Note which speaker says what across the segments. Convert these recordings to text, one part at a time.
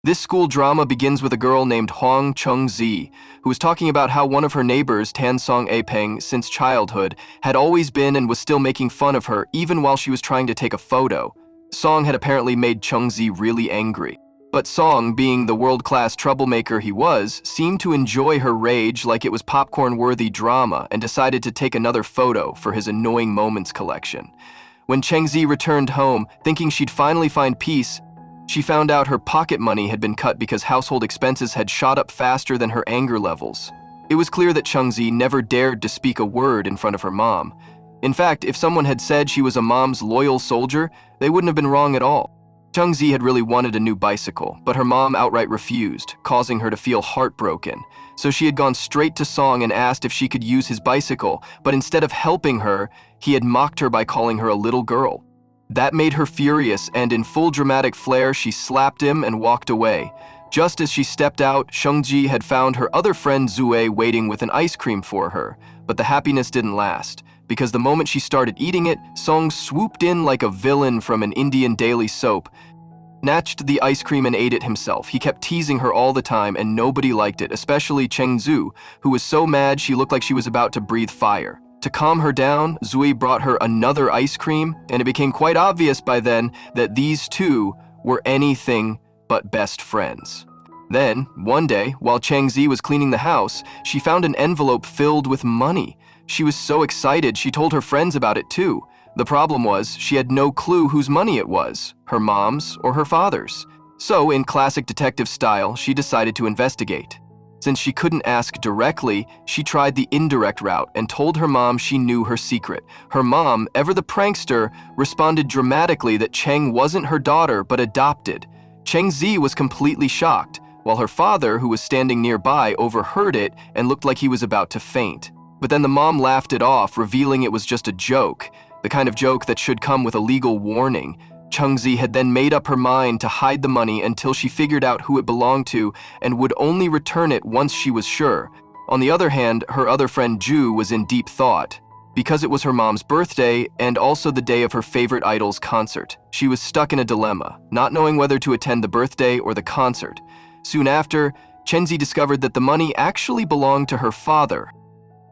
Speaker 1: This school drama begins with a girl named Hwang Chung-zi, who was talking about how one of her neighbors, Tan Song Apeng, since childhood, had always been and was still making fun of her even while she was trying to take a photo. Song had apparently made Chung-zi really angry. But Song, being the world-class troublemaker he was, seemed to enjoy her rage like it was popcorn-worthy drama and decided to take another photo for his annoying moments collection. When Chung-zi returned home, thinking she'd finally find peace, she found out her pocket money had been cut because household expenses had shot up faster than her anger levels. It was clear that Chung-zi never dared to speak a word in front of her mom. In fact, if someone had said she was a mom's loyal soldier, they wouldn't have been wrong at all. Chung-zi had really wanted a new bicycle, but her mom outright refused, causing her to feel heartbroken. So she had gone straight to Song and asked if she could use his bicycle, but instead of helping her, he had mocked her by calling her a little girl. That made her furious, and in full dramatic flair, she slapped him and walked away. Just as she stepped out, Chung-ji had found her other friend Zue waiting with an ice cream for her. But the happiness didn't last, because the moment she started eating it, Song swooped in like a villain from an Indian daily soap, snatched the ice cream and ate it himself. He kept teasing her all the time, and nobody liked it, especially Cheng Zhu, who was so mad she looked like she was about to breathe fire. To calm her down, Zui brought her another ice cream, and it became quite obvious by then that these two were anything but best friends. Then, one day, while Chang Zi was cleaning the house, she found an envelope filled with money. She was so excited, she told her friends about it too. The problem was, she had no clue whose money it was, her mom's or her father's. So, in classic detective style, she decided to investigate. Since she couldn't ask directly, she tried the indirect route and told her mom she knew her secret. Her mom, ever the prankster, responded dramatically that Cheng wasn't her daughter but adopted. Cheng Zi was completely shocked, while her father, who was standing nearby, overheard it and looked like he was about to faint. But then the mom laughed it off, revealing it was just a joke, the kind of joke that should come with a legal warning. Chung-zi had then made up her mind to hide the money until she figured out who it belonged to and would only return it once she was sure. On the other hand, her other friend Ju was in deep thought. Because it was her mom's birthday and also the day of her favorite idol's concert, she was stuck in a dilemma, not knowing whether to attend the birthday or the concert. Soon after, Chen-zi discovered that the money actually belonged to her father.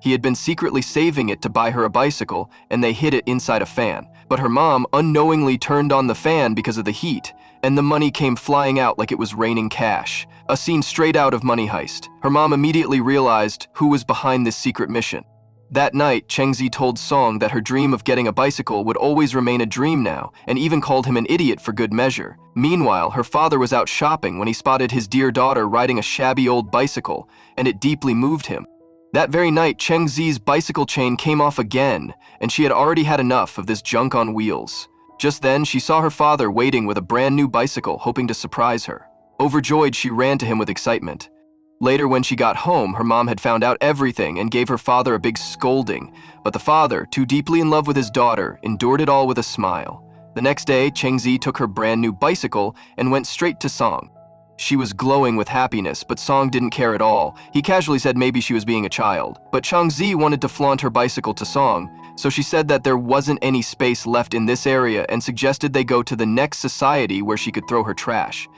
Speaker 1: He had been secretly saving it to buy her a bicycle, and they hid it inside a fan. But her mom unknowingly turned on the fan because of the heat, and the money came flying out like it was raining cash. A scene straight out of Money Heist. Her mom immediately realized who was behind this secret mission. That night, Cheng-zi told Song that her dream of getting a bicycle would always remain a dream now, and even called him an idiot for good measure. Meanwhile, her father was out shopping when he spotted his dear daughter riding a shabby old bicycle, and it deeply moved him. That very night, Cheng Zi's bicycle chain came off again, and she had already had enough of this junk on wheels. Just then, she saw her father waiting with a brand new bicycle, hoping to surprise her. Overjoyed, she ran to him with excitement. Later, when she got home, her mom had found out everything and gave her father a big scolding, but the father, too deeply in love with his daughter, endured it all with a smile. The next day, Cheng Zi took her brand new bicycle and went straight to Song. She was glowing with happiness, but Song didn't care at all. He casually said maybe she was being a child. But Chang Zi wanted to flaunt her bicycle to Song, so she said that there wasn't any space left in this area and suggested they go to the next society where she could throw her trash.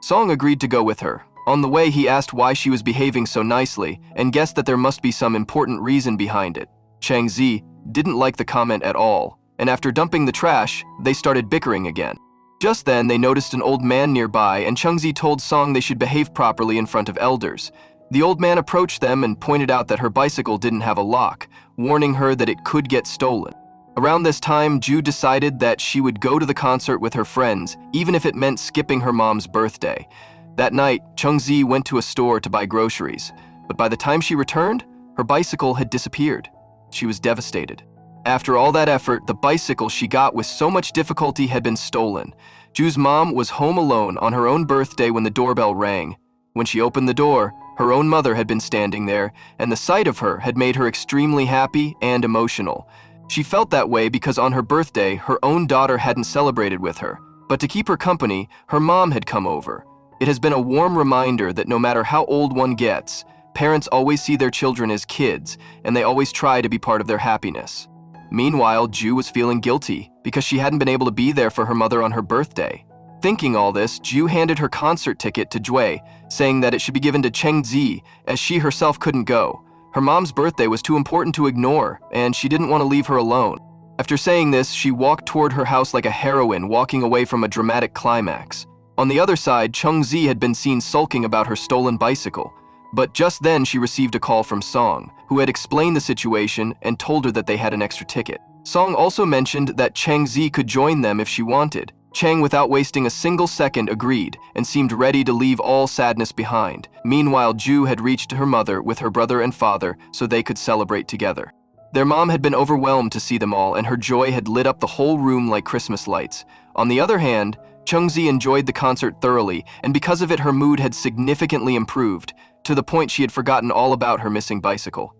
Speaker 1: Song agreed to go with her. On the way, he asked why she was behaving so nicely and guessed that there must be some important reason behind it. Chang Zi didn't like the comment at all, and after dumping the trash, they started bickering again. Just then, they noticed an old man nearby, and Chung-zi told Song they should behave properly in front of elders. The old man approached them and pointed out that her bicycle didn't have a lock, warning her that it could get stolen. Around this time, Ju decided that she would go to the concert with her friends, even if it meant skipping her mom's birthday. That night, Chung-zi went to a store to buy groceries, but by the time she returned, her bicycle had disappeared. She was devastated. After all that effort, the bicycle she got with so much difficulty had been stolen. Ju's mom was home alone on her own birthday when the doorbell rang. When she opened the door, her own mother had been standing there, and the sight of her had made her extremely happy and emotional. She felt that way because on her birthday, her own daughter hadn't celebrated with her. But to keep her company, her mom had come over. It has been a warm reminder that no matter how old one gets, parents always see their children as kids, and they always try to be part of their happiness. Meanwhile, Ju was feeling guilty because she hadn't been able to be there for her mother on her birthday. Thinking all this, Ju handed her concert ticket to Jue, saying that it should be given to Chengzi, as she herself couldn't go. Her mom's birthday was too important to ignore, and she didn't want to leave her alone. After saying this, she walked toward her house like a heroine walking away from a dramatic climax. On the other side, Chengzi had been seen sulking about her stolen bicycle. But just then she received a call from Song, who had explained the situation and told her that they had an extra ticket. Song also mentioned that Chengzi could join them if she wanted. Cheng, without wasting a single second, agreed and seemed ready to leave all sadness behind. Meanwhile, Ju had reached her mother with her brother and father so they could celebrate together. Their mom had been overwhelmed to see them all, and her joy had lit up the whole room like Christmas lights. On the other hand, Chengzi enjoyed the concert thoroughly, and because of it her mood had significantly improved, to the point she had forgotten all about her missing bicycle.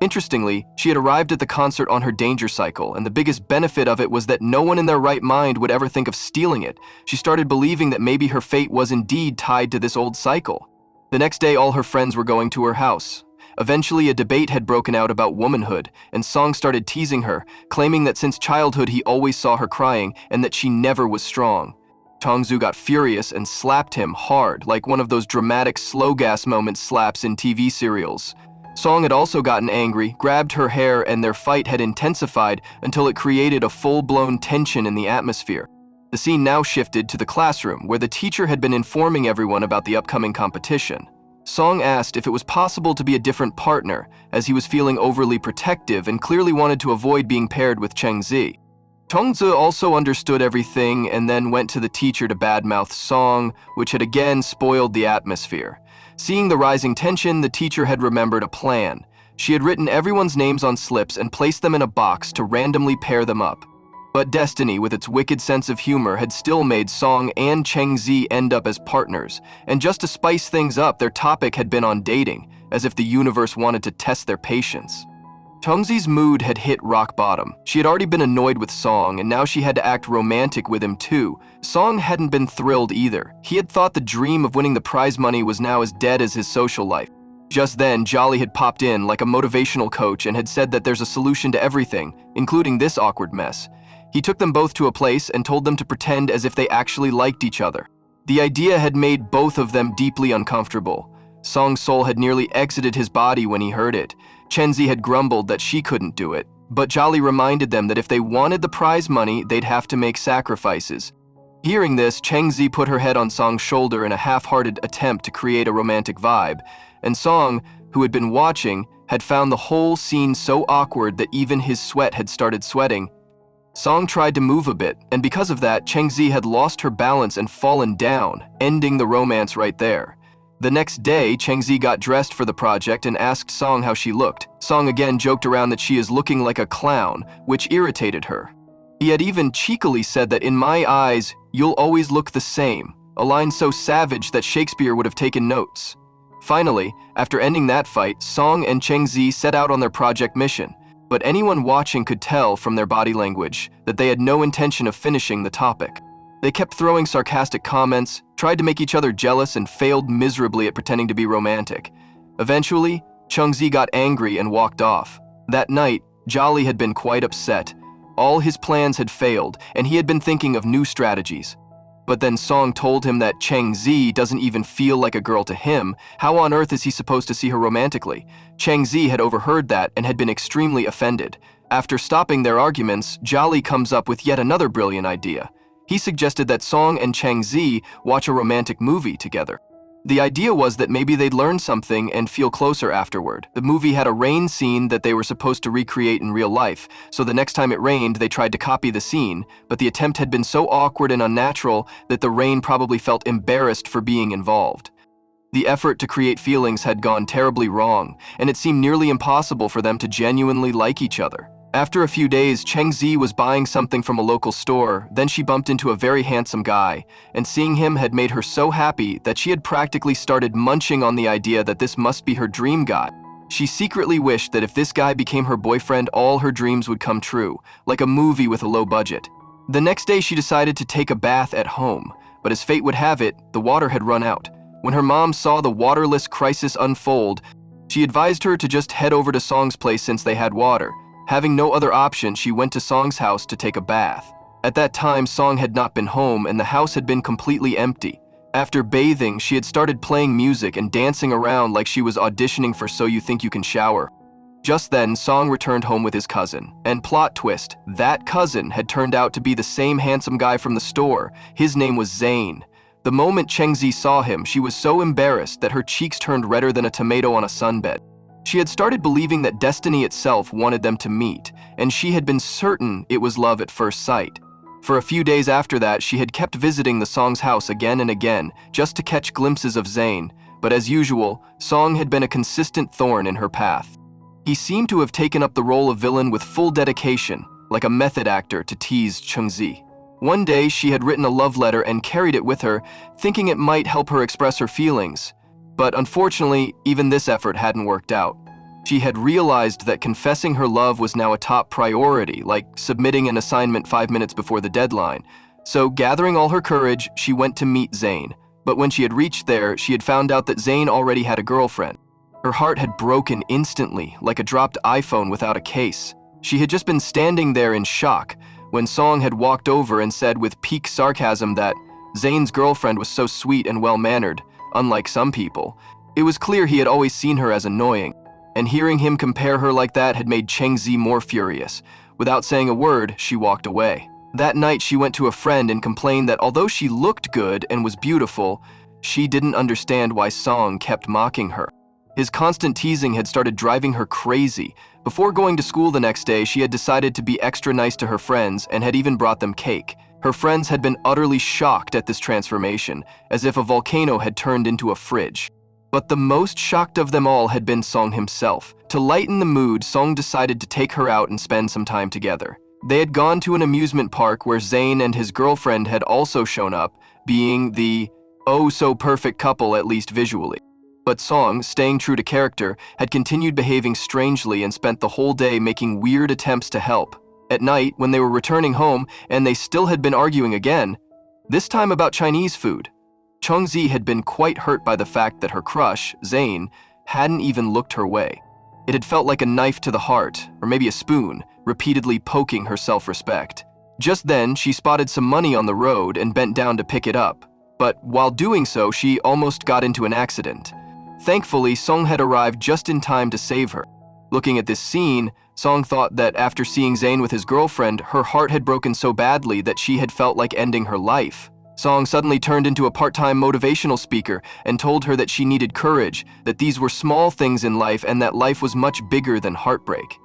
Speaker 1: Interestingly, she had arrived at the concert on her danger cycle, and the biggest benefit of it was that no one in their right mind would ever think of stealing it. She started believing that maybe her fate was indeed tied to this old cycle. The next day, all her friends were going to her house. Eventually, a debate had broken out about womanhood, and Song started teasing her, claiming that since childhood he always saw her crying and that she never was strong. Changzu got furious and slapped him hard, like one of those dramatic slow gas moment slaps in TV serials. Song had also gotten angry, grabbed her hair, and their fight had intensified until it created a full-blown tension in the atmosphere. The scene now shifted to the classroom, where the teacher had been informing everyone about the upcoming competition. Song asked if it was possible to be a different partner, as he was feeling overly protective and clearly wanted to avoid being paired with Chengzi. Tongzi also understood everything and then went to the teacher to badmouth Song, which had again spoiled the atmosphere. Seeing the rising tension, the teacher had remembered a plan. She had written everyone's names on slips and placed them in a box to randomly pair them up. But destiny, with its wicked sense of humor, had still made Song and Chengzi end up as partners. And just to spice things up, their topic had been on dating, as if the universe wanted to test their patience. Chengzi's mood had hit rock bottom. She had already been annoyed with Song, and now she had to act romantic with him too. Song hadn't been thrilled either. He had thought the dream of winning the prize money was now as dead as his social life. Just then, Jolly had popped in like a motivational coach and had said that there's a solution to everything, including this awkward mess. He took them both to a place and told them to pretend as if they actually liked each other. The idea had made both of them deeply uncomfortable. Song's soul had nearly exited his body when he heard it. Chengzi had grumbled that she couldn't do it, but Jolly reminded them that if they wanted the prize money, they'd have to make sacrifices. Hearing this, Chengzi put her head on Song's shoulder in a half-hearted attempt to create a romantic vibe, and Song, who had been watching, had found the whole scene so awkward that even his sweat had started sweating. Song tried to move a bit, and because of that, Chengzi had lost her balance and fallen down, ending the romance right there. The next day, Chengzi got dressed for the project and asked Song how she looked. Song again joked around that she is looking like a clown, which irritated her. He had even cheekily said that in my eyes, you'll always look the same, a line so savage that Shakespeare would have taken notes. Finally, after ending that fight, Song and Chengzi set out on their project mission, but anyone watching could tell from their body language that they had no intention of finishing the topic. They kept throwing sarcastic comments, tried to make each other jealous, and failed miserably at pretending to be romantic. Eventually, Chengzi got angry and walked off. That night, Jolly had been quite upset. All his plans had failed, and he had been thinking of new strategies. But then Song told him that Chengzi doesn't even feel like a girl to him. How on earth is he supposed to see her romantically? Chengzi had overheard that and had been extremely offended. After stopping their arguments, Jolly comes up with yet another brilliant idea. He suggested that Song and Chengzi watch a romantic movie together. The idea was that maybe they'd learn something and feel closer afterward. The movie had a rain scene that they were supposed to recreate in real life, so the next time it rained, they tried to copy the scene, but the attempt had been so awkward and unnatural that the rain probably felt embarrassed for being involved. The effort to create feelings had gone terribly wrong, and it seemed nearly impossible for them to genuinely like each other. After a few days, Chengzi was buying something from a local store, then she bumped into a very handsome guy, and seeing him had made her so happy that she had practically started munching on the idea that this must be her dream guy. She secretly wished that if this guy became her boyfriend, all her dreams would come true, like a movie with a low budget. The next day, she decided to take a bath at home, but as fate would have it, the water had run out. When her mom saw the waterless crisis unfold, she advised her to just head over to Song's place since they had water. Having no other option, she went to Song's house to take a bath. At that time, Song had not been home and the house had been completely empty. After bathing, she had started playing music and dancing around like she was auditioning for So You Think You Can Shower. Just then, Song returned home with his cousin. And plot twist, that cousin had turned out to be the same handsome guy from the store. His name was Zane. The moment Chengzi saw him, she was so embarrassed that her cheeks turned redder than a tomato on a sunbed. She had started believing that destiny itself wanted them to meet, and she had been certain it was love at first sight. For a few days after that, she had kept visiting the Song's house again and again, just to catch glimpses of Zane, but as usual, Song had been a consistent thorn in her path. He seemed to have taken up the role of villain with full dedication, like a method actor to tease Chengzi. One day, she had written a love letter and carried it with her, thinking it might help her express her feelings. But unfortunately, even this effort hadn't worked out. She had realized that confessing her love was now a top priority, like submitting an assignment 5 minutes before the deadline. So, gathering all her courage, she went to meet Zane. But when she had reached there, she had found out that Zane already had a girlfriend. Her heart had broken instantly, like a dropped iPhone without a case. She had just been standing there in shock when Song had walked over and said with peak sarcasm that Zane's girlfriend was so sweet and well-mannered, unlike some people. It was clear he had always seen her as annoying, and hearing him compare her like that had made Chengzi more furious. Without saying a word, she walked away. That night, she went to a friend and complained that although she looked good and was beautiful, she didn't understand why Song kept mocking her. His constant teasing had started driving her crazy. Before going to school the next day, she had decided to be extra nice to her friends and had even brought them cake. Her friends had been utterly shocked at this transformation, as if a volcano had turned into a fridge. But the most shocked of them all had been Song himself. To lighten the mood, Song decided to take her out and spend some time together. They had gone to an amusement park where Zane and his girlfriend had also shown up, being the oh-so-perfect couple, at least visually. But Song, staying true to character, had continued behaving strangely and spent the whole day making weird attempts to help. At night, when they were returning home and they still had been arguing again, this time about Chinese food, Chengzi had been quite hurt by the fact that her crush, Zane, hadn't even looked her way. It had felt like a knife to the heart, or maybe a spoon, repeatedly poking her self-respect. Just then, she spotted some money on the road and bent down to pick it up. But while doing so, she almost got into an accident. Thankfully, Song had arrived just in time to save her. Looking at this scene, Song thought that after seeing Zane with his girlfriend, her heart had broken so badly that she had felt like ending her life. Song suddenly turned into a part-time motivational speaker and told her that she needed courage, that these were small things in life and that life was much bigger than heartbreak.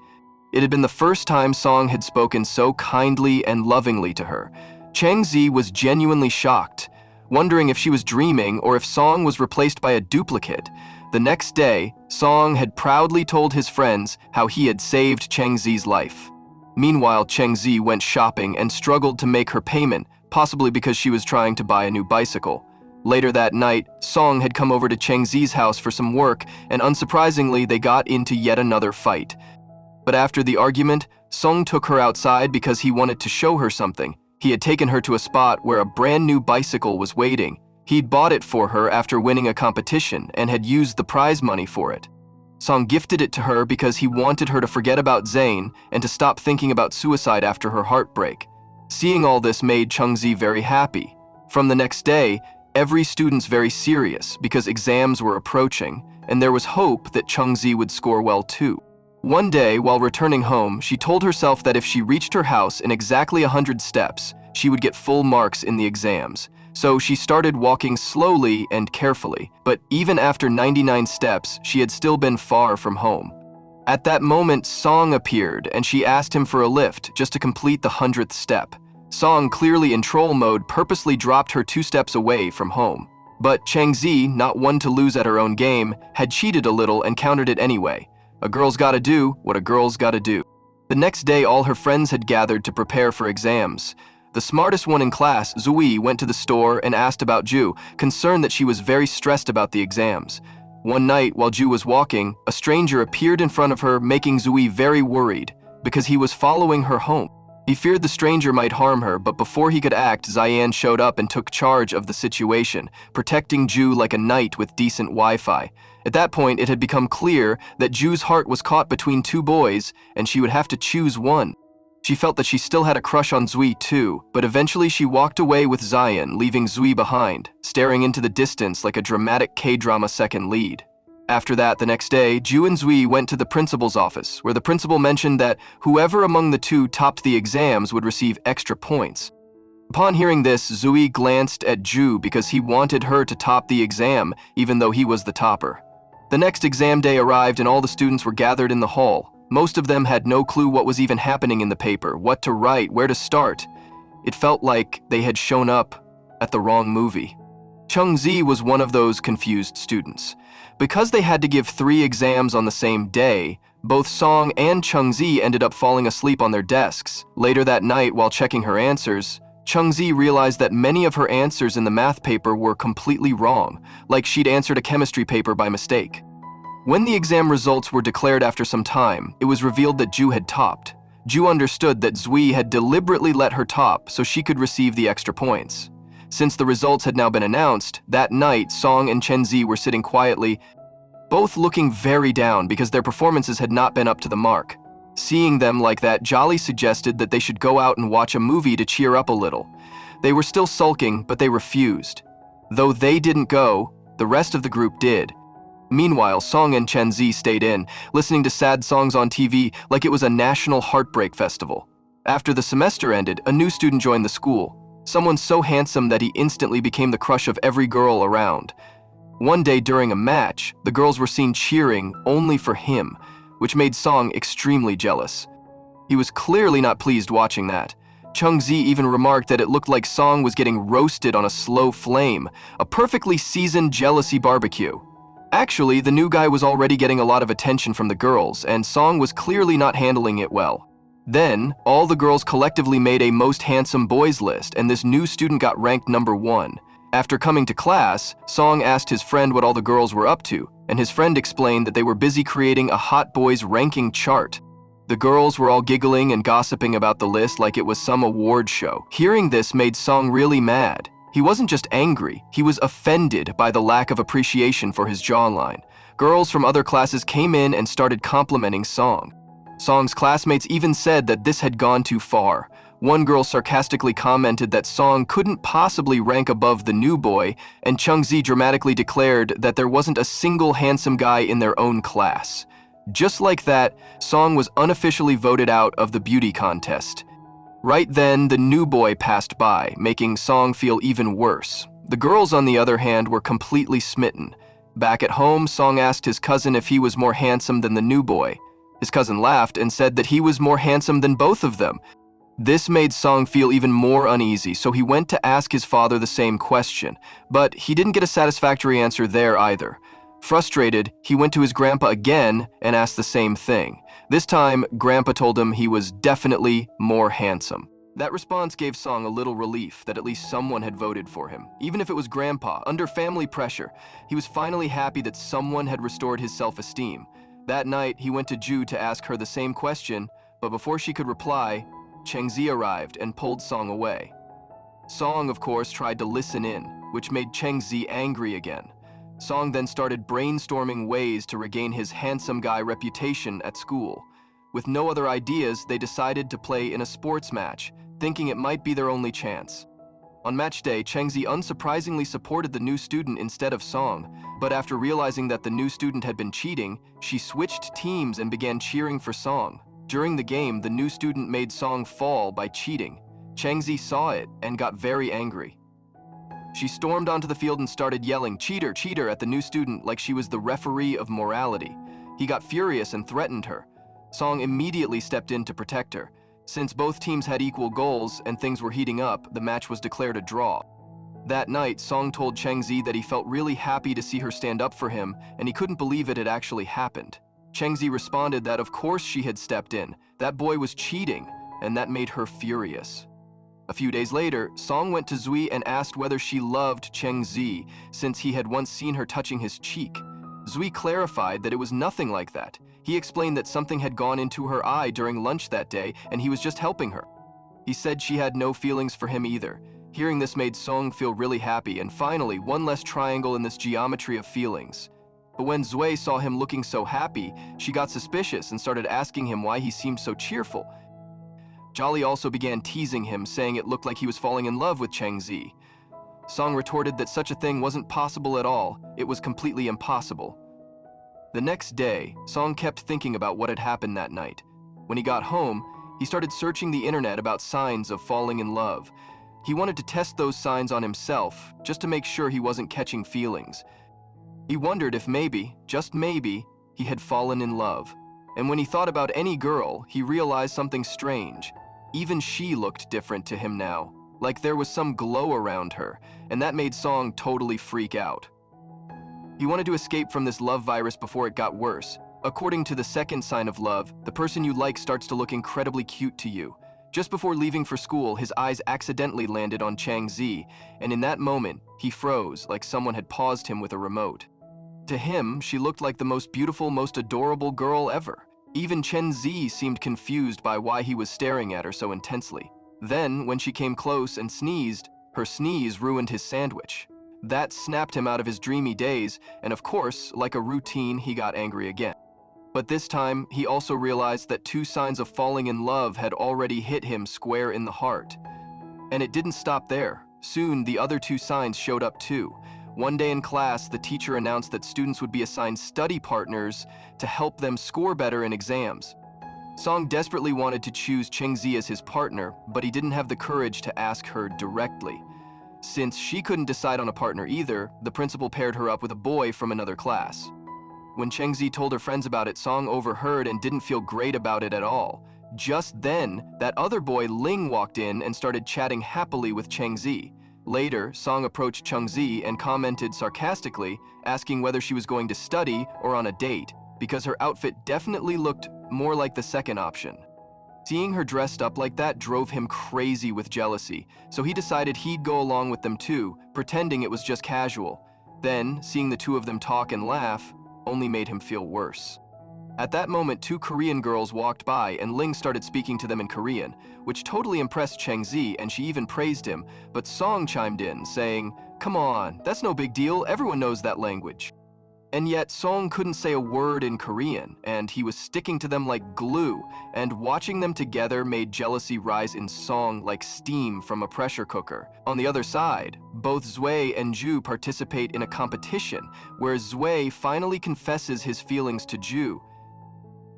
Speaker 1: It had been the first time Song had spoken so kindly and lovingly to her. Chengzi was genuinely shocked, wondering if she was dreaming or if Song was replaced by a duplicate. The next day, Song had proudly told his friends how he had saved Chengzi's life. Meanwhile, Chengzi went shopping and struggled to make her payment, possibly because she was trying to buy a new bicycle. Later that night, Song had come over to Chengzi's house for some work, and unsurprisingly, they got into yet another fight. But after the argument, Song took her outside because he wanted to show her something. He had taken her to a spot where a brand new bicycle was waiting. He'd bought it for her after winning a competition and had used the prize money for it. Song gifted it to her because he wanted her to forget about Zane and to stop thinking about suicide after her heartbreak. Seeing all this made Chengzi very happy. From the next day, every student's very serious because exams were approaching, and there was hope that Chengzi would score well too. One day, while returning home, she told herself that if she reached her house in exactly 100 steps, she would get full marks in the exams. So she started walking slowly and carefully, but even after 99 steps, she had still been far from home. At that moment, Song appeared, and she asked him for a lift just to complete the 100th step. Song, clearly in troll mode, purposely dropped her 2 steps away from home. But Chengzi, not one to lose at her own game, had cheated a little and countered it anyway. A girl's gotta do what a girl's gotta do. The next day, all her friends had gathered to prepare for exams. The smartest one in class, Zui, went to the store and asked about Ju, concerned that she was very stressed about the exams. One night, while Ju was walking, a stranger appeared in front of her, making Zui very worried, because he was following her home. He feared the stranger might harm her, but before he could act, Ziyan showed up and took charge of the situation, protecting Ju like a knight with decent Wi-Fi. At that point, it had become clear that Ju's heart was caught between 2 boys, and she would have to choose one. She felt that she still had a crush on Zui too, but eventually she walked away with Zion, leaving Zui behind, staring into the distance like a dramatic K-drama second lead. After that, the next day, Ju and Zui went to the principal's office, where the principal mentioned that whoever among the two topped the exams would receive extra points. Upon hearing this, Zui glanced at Ju because he wanted her to top the exam, even though he was the topper. The next exam day arrived and all the students were gathered in the hall. Most of them had no clue what was even happening in the paper, what to write, where to start. It felt like they had shown up at the wrong movie. Chungzi was one of those confused students. Because they had to give 3 exams on the same day, both Song and Chungzi ended up falling asleep on their desks. Later that night, while checking her answers, Chungzi realized that many of her answers in the math paper were completely wrong, like she'd answered a chemistry paper by mistake. When the exam results were declared after some time, it was revealed that Ju had topped. Ju understood that Zui had deliberately let her top so she could receive the extra points. Since the results had now been announced, that night Song and Chengzi were sitting quietly, both looking very down because their performances had not been up to the mark. Seeing them like that, Jolly suggested that they should go out and watch a movie to cheer up a little. They were still sulking, but they refused. Though they didn't go, the rest of the group did. Meanwhile, Song and Chengzi stayed in, listening to sad songs on TV like it was a national heartbreak festival. After the semester ended, a new student joined the school. Someone so handsome that he instantly became the crush of every girl around. One day during a match, the girls were seen cheering only for him, which made Song extremely jealous. He was clearly not pleased watching that. Chungzi even remarked that it looked like Song was getting roasted on a slow flame, a perfectly seasoned jealousy barbecue. Actually, the new guy was already getting a lot of attention from the girls, and Song was clearly not handling it well. Then, all the girls collectively made a most handsome boys list, and this new student got ranked number 1. After coming to class, Song asked his friend what all the girls were up to, and his friend explained that they were busy creating a hot boys ranking chart. The girls were all giggling and gossiping about the list like it was some award show. Hearing this made Song really mad. He wasn't just angry, he was offended by the lack of appreciation for his jawline. Girls from other classes came in and started complimenting Song. Song's classmates even said that this had gone too far. One girl sarcastically commented that Song couldn't possibly rank above the new boy, and Chungzi dramatically declared that there wasn't a single handsome guy in their own class. Just like that, Song was unofficially voted out of the beauty contest. Right then, the new boy passed by, making Song feel even worse. The girls, on the other hand, were completely smitten. Back at home, Song asked his cousin if he was more handsome than the new boy. His cousin laughed and said that he was more handsome than both of them. This made Song feel even more uneasy, so he went to ask his father the same question, but he didn't get a satisfactory answer there either. Frustrated, he went to his grandpa again and asked the same thing. This time, Grandpa told him he was definitely more handsome. That response gave Song a little relief that at least someone had voted for him. Even if it was Grandpa, under family pressure, he was finally happy that someone had restored his self-esteem. That night, he went to Ju to ask her the same question, but before she could reply, Chengzi arrived and pulled Song away. Song, of course, tried to listen in, which made Chengzi angry again. Song then started brainstorming ways to regain his handsome guy reputation at school. With no other ideas, they decided to play in a sports match, thinking it might be their only chance. On match day, Chengzi unsurprisingly supported the new student instead of Song, but after realizing that the new student had been cheating, she switched teams and began cheering for Song. During the game, the new student made Song fall by cheating. Chengzi saw it and got very angry. She stormed onto the field and started yelling, "Cheater, cheater," at the new student like she was the referee of morality. He got furious and threatened her. Song immediately stepped in to protect her. Since both teams had equal goals and things were heating up, the match was declared a draw. That night, Song told Chengzi that he felt really happy to see her stand up for him, and he couldn't believe it had actually happened. Chengzi responded that of course she had stepped in. That boy was cheating, and that made her furious. A few days later, Song went to Zui and asked whether she loved Chengzi, since he had once seen her touching his cheek. Zui clarified that it was nothing like that. He explained that something had gone into her eye during lunch that day, and he was just helping her. He said she had no feelings for him either. Hearing this made Song feel really happy, and finally, one less triangle in this geometry of feelings. But when Zui saw him looking so happy, she got suspicious and started asking him why he seemed so cheerful. Jolly also began teasing him, saying it looked like he was falling in love with Chang Zi. Song retorted that such a thing wasn't possible at all, it was completely impossible. The next day, Song kept thinking about what had happened that night. When he got home, he started searching the internet about signs of falling in love. He wanted to test those signs on himself, just to make sure he wasn't catching feelings. He wondered if maybe, just maybe, he had fallen in love. And when he thought about any girl, he realized something strange. Even she looked different to him now, like there was some glow around her, and that made Song totally freak out. He wanted to escape from this love virus before it got worse. According to the second sign of love, the person you like starts to look incredibly cute to you. Just before leaving for school, his eyes accidentally landed on Chang Zi, and in that moment, he froze like someone had paused him with a remote. To him, she looked like the most beautiful, most adorable girl ever. Even Chen Zi seemed confused by why he was staring at her so intensely. Then, when she came close and sneezed, her sneeze ruined his sandwich. That snapped him out of his dreamy daze, and of course, like a routine, he got angry again. But this time, he also realized that 2 signs of falling in love had already hit him square in the heart. And it didn't stop there. Soon, the other 2 signs showed up too. One day in class, the teacher announced that students would be assigned study partners to help them score better in exams. Song desperately wanted to choose Chang Zi as his partner, but he didn't have the courage to ask her directly. Since she couldn't decide on a partner either, the principal paired her up with a boy from another class. When Chang Zi told her friends about it, Song overheard and didn't feel great about it at all. Just then, that other boy, Ling, walked in and started chatting happily with Chang Zi. Later, Song approached Chang Zi and commented sarcastically, asking whether she was going to study or on a date, because her outfit definitely looked more like the second option. Seeing her dressed up like that drove him crazy with jealousy, so he decided he'd go along with them too, pretending it was just casual. Then, seeing the 2 of them talk and laugh only made him feel worse. At that moment, 2 Korean girls walked by and Ling started speaking to them in Korean, which totally impressed Chang Zi, and she even praised him, but Song chimed in, saying, "Come on, that's no big deal, everyone knows that language." And yet, Song couldn't say a word in Korean, and he was sticking to them like glue, and watching them together made jealousy rise in Song like steam from a pressure cooker. On the other side, both Zui and Ju participate in a competition, where Zui finally confesses his feelings to Ju.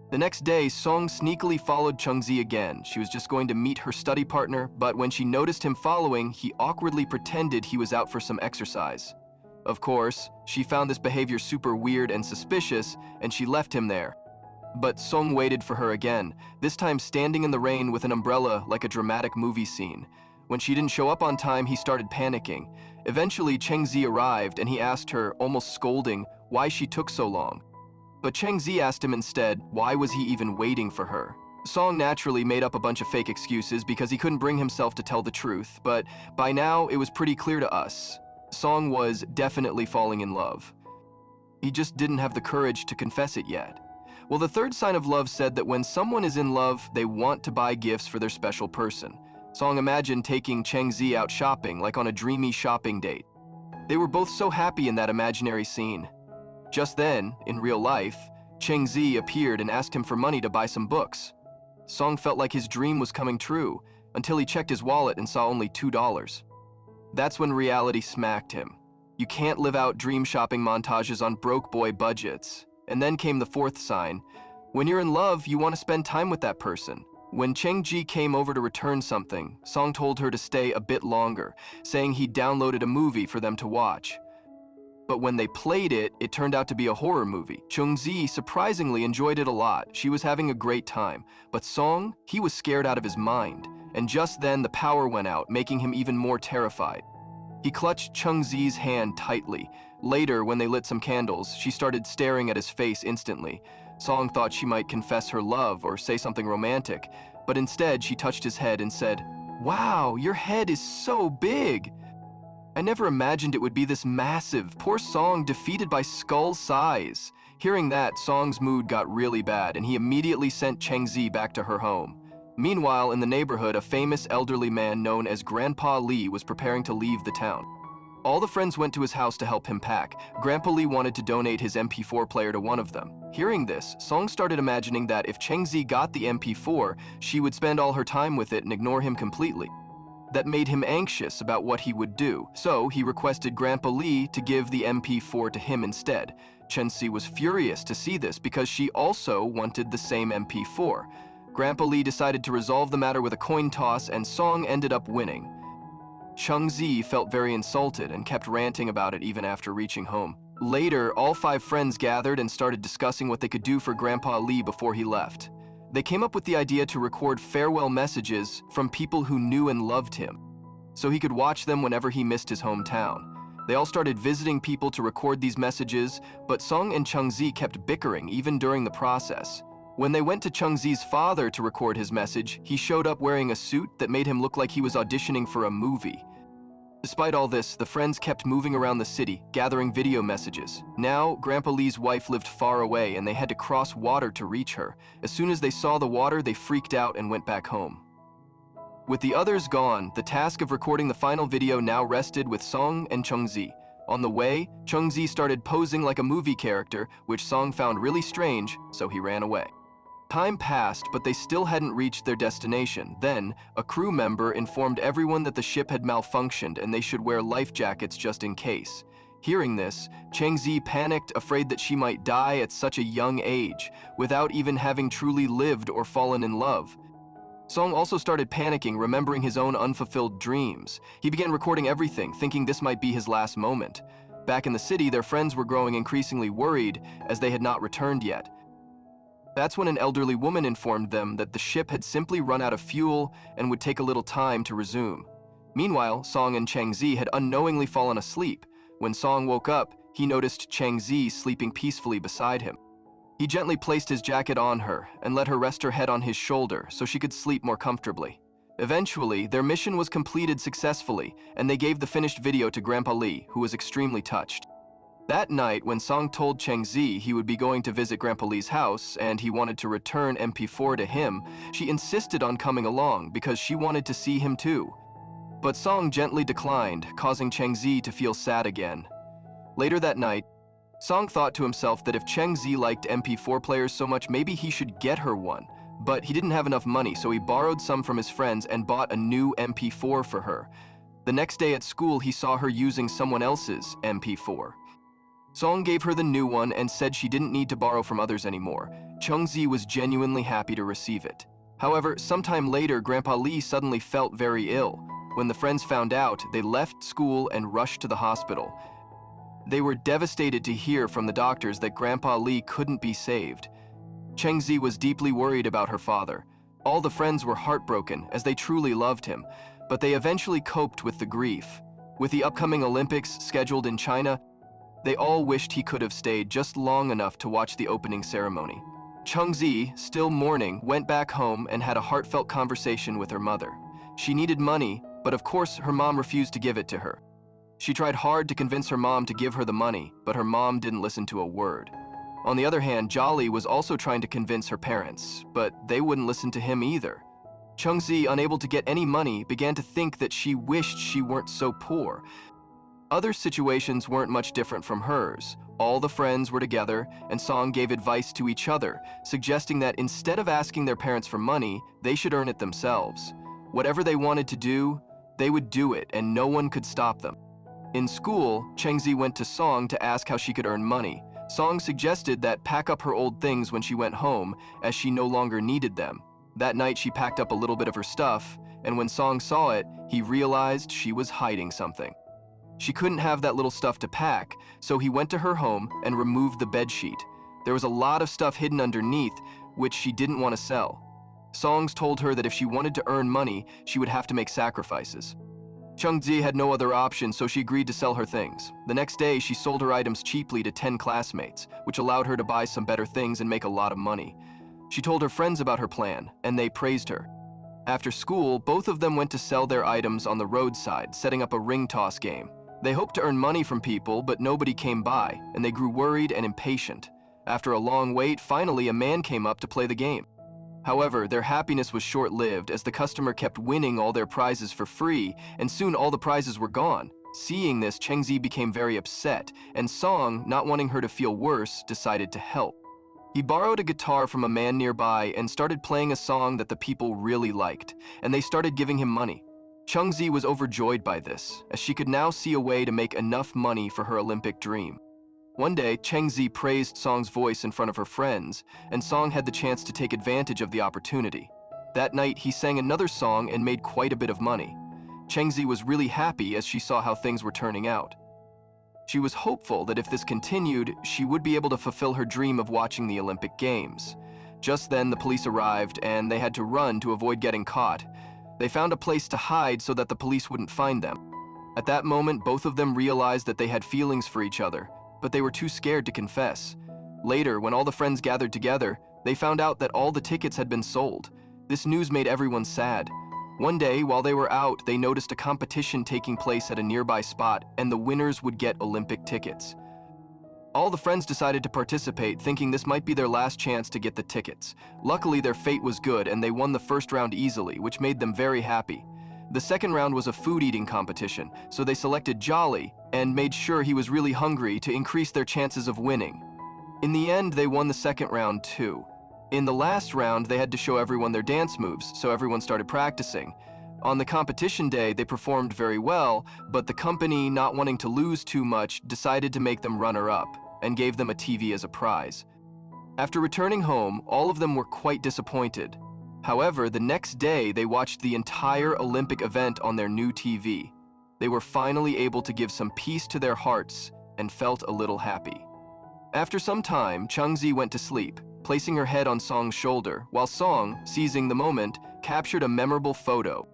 Speaker 1: The next day, Song sneakily followed Chang Zi again. She was just going to meet her study partner, but when she noticed him following, he awkwardly pretended he was out for some exercise. Of course, she found this behavior super weird and suspicious, and she left him there. But Song waited for her again, this time standing in the rain with an umbrella like a dramatic movie scene. When she didn't show up on time, he started panicking. Eventually, Chang Zi arrived, and he asked her, almost scolding, why she took so long. But Chang Zi asked him instead, why was he even waiting for her? Song naturally made up a bunch of fake excuses because he couldn't bring himself to tell the truth, but by now it was pretty clear to us. Song was definitely falling in love. He just didn't have the courage to confess it yet. Well, the third sign of love said that when someone is in love, they want to buy gifts for their special person. Song imagined taking Chang Zi out shopping, like on a dreamy shopping date. They were both so happy in that imaginary scene. Just then, in real life, Chang Zi appeared and asked him for money to buy some books. Song felt like his dream was coming true, until he checked his wallet and saw only $2. That's when reality smacked him. You can't live out dream shopping montages on broke boy budgets. And then came the 4th sign. When you're in love, you want to spend time with that person. When Chang Ji came over to return something, Song told her to stay a bit longer, saying he'd downloaded a movie for them to watch. But when they played it, it turned out to be a horror movie. Chang Zi surprisingly enjoyed it a lot. She was having a great time. But Song, he was scared out of his mind. And just then the power went out, making him even more terrified. He clutched Chang Zi's hand tightly. Later, when they lit some candles, she started staring at his face instantly. Song thought she might confess her love or say something romantic, but instead she touched his head and said, "Wow, your head is so big." I never imagined it would be this massive. Poor Song, defeated by skull size. Hearing that, Song's mood got really bad, and he immediately sent Chang Zi back to her home. Meanwhile, in the neighborhood, a famous elderly man known as Grandpa Lee was preparing to leave the town. All the friends went to his house to help him pack. Grandpa Lee wanted to donate his MP4 player to one of them. Hearing this, Song started imagining that if Cheng-zi got the MP4, she would spend all her time with it and ignore him completely. That made him anxious about what he would do, so he requested Grandpa Lee to give the MP4 to him instead. Chen-si was furious to see this because she also wanted the same MP4. Grandpa Lee decided to resolve the matter with a coin toss, and Song ended up winning. Cheng-zi felt very insulted and kept ranting about it even after reaching home. Later, all 5 friends gathered and started discussing what they could do for Grandpa Lee before he left. They came up with the idea to record farewell messages from people who knew and loved him, so he could watch them whenever he missed his hometown. They all started visiting people to record these messages, but Song and Cheng-zi kept bickering even during the process. When they went to Cheng-zi's father to record his message, he showed up wearing a suit that made him look like he was auditioning for a movie. Despite all this, the friends kept moving around the city, gathering video messages. Now, Grandpa Lee's wife lived far away and they had to cross water to reach her. As soon as they saw the water, they freaked out and went back home. With the others gone, the task of recording the final video now rested with Song and Cheng-zi. On the way, Cheng-zi started posing like a movie character, which Song found really strange, so he ran away. Time passed, but they still hadn't reached their destination. Then, a crew member informed everyone that the ship had malfunctioned and they should wear life jackets just in case. Hearing this, Cheng-zi panicked, afraid that she might die at such a young age, without even having truly lived or fallen in love. Song also started panicking, remembering his own unfulfilled dreams. He began recording everything, thinking this might be his last moment. Back in the city, their friends were growing increasingly worried, as they had not returned yet. That's when an elderly woman informed them that the ship had simply run out of fuel and would take a little time to resume. Meanwhile, Song and Cheng-zi had unknowingly fallen asleep. When Song woke up, he noticed Cheng-zi sleeping peacefully beside him. He gently placed his jacket on her and let her rest her head on his shoulder so she could sleep more comfortably. Eventually, their mission was completed successfully, and they gave the finished video to Grandpa Lee, who was extremely touched. That night, when Song told Cheng-zi he would be going to visit Grandpa Lee's house and he wanted to return MP4 to him, she insisted on coming along because she wanted to see him too. But Song gently declined, causing Cheng-zi to feel sad again. Later that night, Song thought to himself that if Cheng-zi liked MP4 players so much, maybe he should get her one. But he didn't have enough money, so he borrowed some from his friends and bought a new MP4 for her. The next day at school, he saw her using someone else's MP4. Song gave her the new one and said she didn't need to borrow from others anymore. Cheng-zi was genuinely happy to receive it. However, sometime later, Grandpa Lee suddenly felt very ill. When the friends found out, they left school and rushed to the hospital. They were devastated to hear from the doctors that Grandpa Lee couldn't be saved. Cheng-zi was deeply worried about her father. All the friends were heartbroken, as they truly loved him, but they eventually coped with the grief. With the upcoming Olympics scheduled in China, they all wished he could have stayed just long enough to watch the opening ceremony. Cheng-zi, still mourning, went back home and had a heartfelt conversation with her mother. She needed money, but of course her mom refused to give it to her. She tried hard to convince her mom to give her the money, but her mom didn't listen to a word. On the other hand, Jolly was also trying to convince her parents, but they wouldn't listen to him either. Cheng-zi, unable to get any money, began to think that she wished she weren't so poor. Other situations weren't much different from hers. All the friends were together, and Song gave advice to each other, suggesting that instead of asking their parents for money, they should earn it themselves. Whatever they wanted to do, they would do it, and no one could stop them. In school, Cheng-zi went to Song to ask how she could earn money. Song suggested that pack up her old things when she went home, as she no longer needed them. That night, she packed up a little bit of her stuff, and when Song saw it, he realized she was hiding something. She couldn't have that little stuff to pack, so he went to her home and removed the bedsheet. There was a lot of stuff hidden underneath, which she didn't want to sell. Songs told her that if she wanted to earn money, she would have to make sacrifices. Cheng-zi had no other option, so she agreed to sell her things. The next day, she sold her items cheaply to 10 classmates, which allowed her to buy some better things and make a lot of money. She told her friends about her plan, and they praised her. After school, both of them went to sell their items on the roadside, setting up a ring toss game. They hoped to earn money from people, but nobody came by, and they grew worried and impatient. After a long wait, finally a man came up to play the game. However, their happiness was short-lived as the customer kept winning all their prizes for free, and soon all the prizes were gone. Seeing this, Chengzi became very upset, and Song, not wanting her to feel worse, decided to help. He borrowed a guitar from a man nearby and started playing a song that the people really liked, and they started giving him money. Chengzi was overjoyed by this, as she could now see a way to make enough money for her Olympic dream. One day, Chengzi praised Song's voice in front of her friends, and Song had the chance to take advantage of the opportunity. That night, he sang another song and made quite a bit of money. Chengzi was really happy as she saw how things were turning out. She was hopeful that if this continued, she would be able to fulfill her dream of watching the Olympic Games. Just then, the police arrived, and they had to run to avoid getting caught. They found a place to hide so that the police wouldn't find them. At that moment, both of them realized that they had feelings for each other, but they were too scared to confess. Later, when all the friends gathered together, they found out that all the tickets had been sold. This news made everyone sad. One day, while they were out, they noticed a competition taking place at a nearby spot, and the winners would get Olympic tickets. All the friends decided to participate, thinking this might be their last chance to get the tickets. Luckily, their fate was good, and they won the first round easily, which made them very happy. The second round was a food-eating competition, so they selected Jolly and made sure he was really hungry to increase their chances of winning. In the end, they won the second round too. In the last round, they had to show everyone their dance moves, so everyone started practicing. On the competition day, they performed very well, but the company, not wanting to lose too much, decided to make them runner-up and gave them a TV as a prize. After returning home, all of them were quite disappointed. However, the next day, they watched the entire Olympic event on their new TV. They were finally able to give some peace to their hearts and felt a little happy. After some time, Chengzi went to sleep, placing her head on Song's shoulder, while Song, seizing the moment, captured a memorable photo.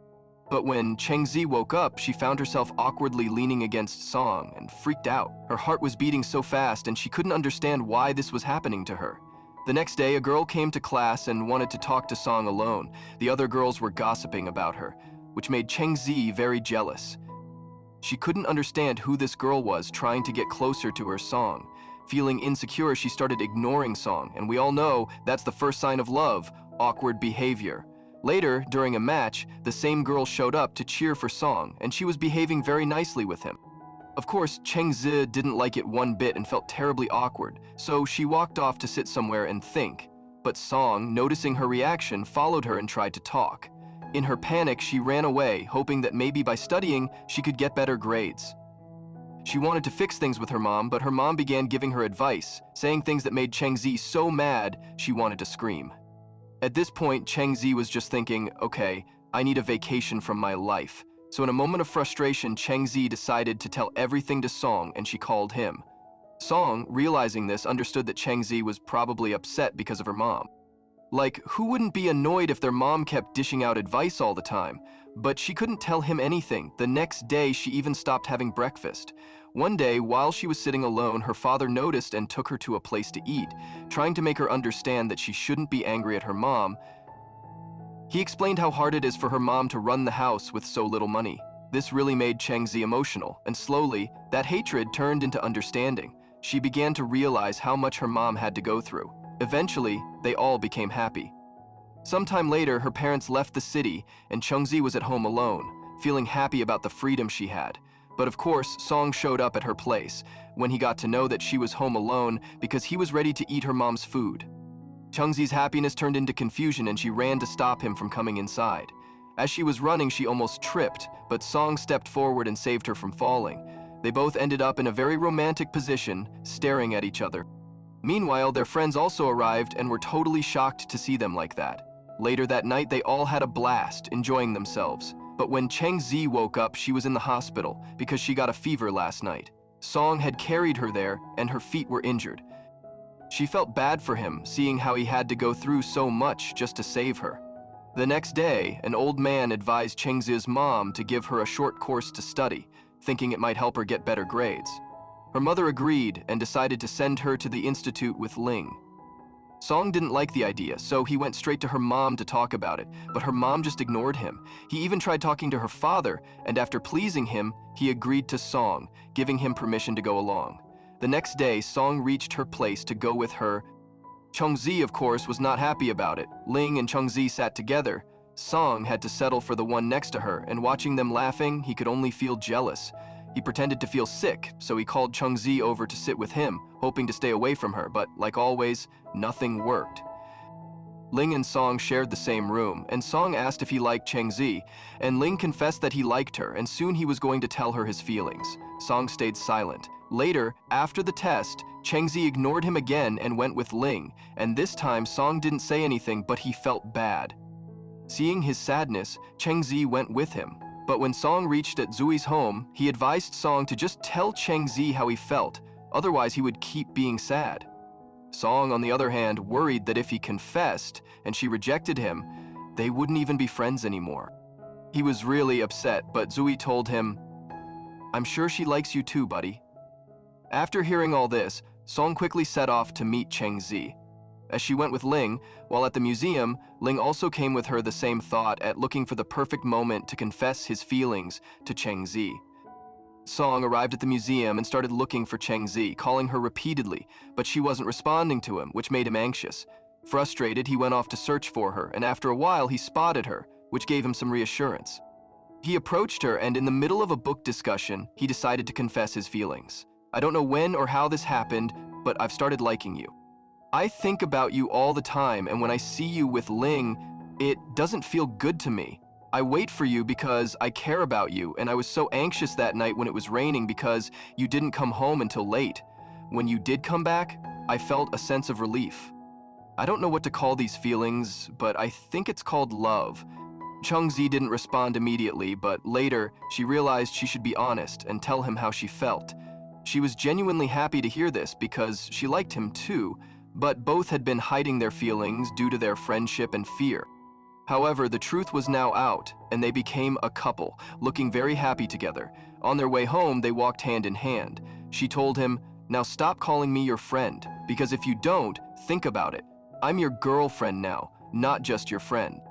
Speaker 1: But when Chengzi woke up, she found herself awkwardly leaning against Song and freaked out. Her heart was beating so fast and she couldn't understand why this was happening to her. The next day, a girl came to class and wanted to talk to Song alone. The other girls were gossiping about her, which made Chengzi very jealous. She couldn't understand who this girl was trying to get closer to her Song. Feeling insecure, she started ignoring Song, and we all know that's the first sign of love, awkward behavior. Later, during a match, the same girl showed up to cheer for Song, and she was behaving very nicely with him. Of course, Chengzi didn't like it one bit and felt terribly awkward, so she walked off to sit somewhere and think. But Song, noticing her reaction, followed her and tried to talk. In her panic, she ran away, hoping that maybe by studying, she could get better grades. She wanted to fix things with her mom, but her mom began giving her advice, saying things that made Chengzi so mad she wanted to scream. At this point, Chengzi was just thinking, okay, I need a vacation from my life. So in a moment of frustration, Chengzi decided to tell everything to Song, and she called him. Song, realizing this, understood that Chengzi was probably upset because of her mom. Like, who wouldn't be annoyed if their mom kept dishing out advice all the time? But she couldn't tell him anything. The next day, she even stopped having breakfast. One day, while she was sitting alone, her father noticed and took her to a place to eat, trying to make her understand that she shouldn't be angry at her mom. He explained how hard it is for her mom to run the house with so little money. This really made Chengzi emotional, and slowly, that hatred turned into understanding. She began to realize how much her mom had to go through. Eventually, they all became happy. Sometime later, her parents left the city, and Chengzi was at home alone, feeling happy about the freedom she had. But of course, Song showed up at her place when he got to know that she was home alone because he was ready to eat her mom's food. Chengzi's happiness turned into confusion and she ran to stop him from coming inside. As she was running, she almost tripped, but Song stepped forward and saved her from falling. They both ended up in a very romantic position, staring at each other. Meanwhile, their friends also arrived and were totally shocked to see them like that. Later that night, they all had a blast, enjoying themselves. But when Chengzi woke up, she was in the hospital because she got a fever last night. Song had carried her there, and her feet were injured. She felt bad for him, seeing how he had to go through so much just to save her. The next day, an old man advised Chengzi's mom to give her a short course to study, thinking it might help her get better grades. Her mother agreed and decided to send her to the institute with Ling. Song didn't like the idea, so he went straight to her mom to talk about it, but her mom just ignored him. He even tried talking to her father, and after pleasing him, he agreed to Song, giving him permission to go along. The next day, Song reached her place to go with her. Chengzi, of course, was not happy about it. Ling and Chengzi sat together. Song had to settle for the one next to her, and watching them laughing, he could only feel jealous. He pretended to feel sick, so he called Chungzi over to sit with him, hoping to stay away from her, but like always, nothing worked. Ling and Song shared the same room, and Song asked if he liked Chengzi, and Ling confessed that he liked her, and soon he was going to tell her his feelings. Song stayed silent. Later, after the test, Chengzi ignored him again and went with Ling, and this time Song didn't say anything, but he felt bad. Seeing his sadness, Chengzi went with him. But when Song reached at Zui's home, he advised Song to just tell Chengzi how he felt, otherwise he would keep being sad. Song, on the other hand, worried that if he confessed and she rejected him, they wouldn't even be friends anymore. He was really upset, but Zui told him, "I'm sure she likes you too, buddy." After hearing all this, Song quickly set off to meet Chengzi. As she went with Ling, while at the museum, Ling also came with her the same thought at looking for the perfect moment to confess his feelings to Chengzi. Song arrived at the museum and started looking for Chengzi, calling her repeatedly, but she wasn't responding to him, which made him anxious. Frustrated, he went off to search for her, and after a while he spotted her, which gave him some reassurance. He approached her, and in the middle of a book discussion, he decided to confess his feelings. "I don't know when or how this happened, but I've started liking you. I think about you all the time, and when I see you with Ling, it doesn't feel good to me. I wait for you because I care about you, and I was so anxious that night when it was raining because you didn't come home until late. When you did come back, I felt a sense of relief. I don't know what to call these feelings, but I think it's called love." Chungzi didn't respond immediately, but later, she realized she should be honest and tell him how she felt. She was genuinely happy to hear this because she liked him too, but both had been hiding their feelings due to their friendship and fear. However, the truth was now out, and they became a couple, looking very happy together. On their way home, they walked hand in hand. She told him, "Now stop calling me your friend, because if you don't, think about it. I'm your girlfriend now, not just your friend.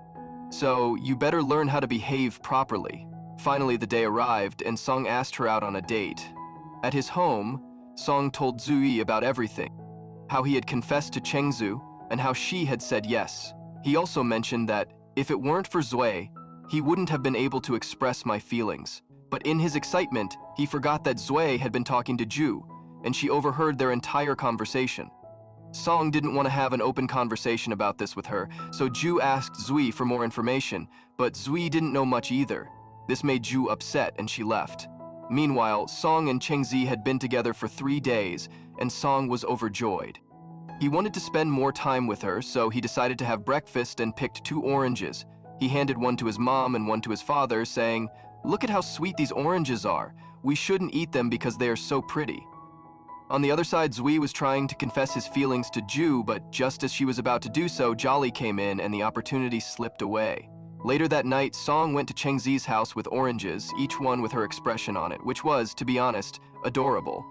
Speaker 1: So you better learn how to behave properly." Finally, the day arrived, and Song asked her out on a date. At his home, Song told Zui about everything, how he had confessed to Chengzu, and how she had said yes. He also mentioned that if it weren't for Zui, he wouldn't have been able to express my feelings. But in his excitement, he forgot that Zui had been talking to Ju, and she overheard their entire conversation. Song didn't want to have an open conversation about this with her, so Ju asked Zui for more information, but Zui didn't know much either. This made Ju upset, and she left. Meanwhile, Song and Chengzi had been together for 3 days, and Song was overjoyed. He wanted to spend more time with her, so he decided to have breakfast and picked 2 oranges. He handed one to his mom and one to his father, saying, "Look at how sweet these oranges are. We shouldn't eat them because they are so pretty." On the other side, Zui was trying to confess his feelings to Ju, but just as she was about to do so, Jolly came in and the opportunity slipped away. Later that night, Song went to Chengzi's house with oranges, each one with her expression on it, which was, to be honest, adorable.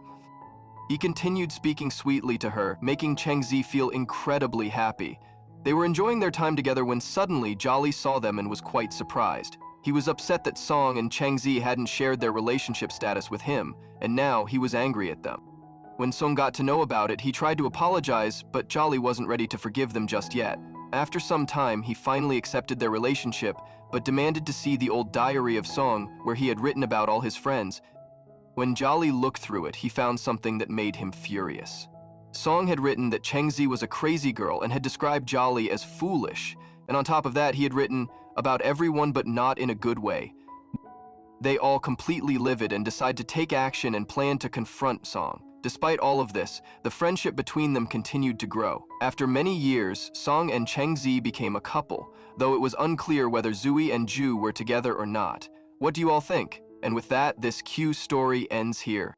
Speaker 1: He continued speaking sweetly to her, making Chengzi feel incredibly happy. They were enjoying their time together when suddenly Jolly saw them and was quite surprised. He was upset that Song and Chengzi hadn't shared their relationship status with him, and now he was angry at them. When Song got to know about it, he tried to apologize, but Jolly wasn't ready to forgive them just yet. After some time, he finally accepted their relationship, but demanded to see the old diary of Song where he had written about all his friends. When Jolly looked through it, he found something that made him furious. Song had written that Chengzi was a crazy girl and had described Jolly as foolish, and on top of that, he had written about everyone but not in a good way. They all completely livid and decide to take action and plan to confront Song. Despite all of this, the friendship between them continued to grow. After many years, Song and Chengzi became a couple, though it was unclear whether Zui and Ju were together or not. What do you all think? And with that, this Q story ends here.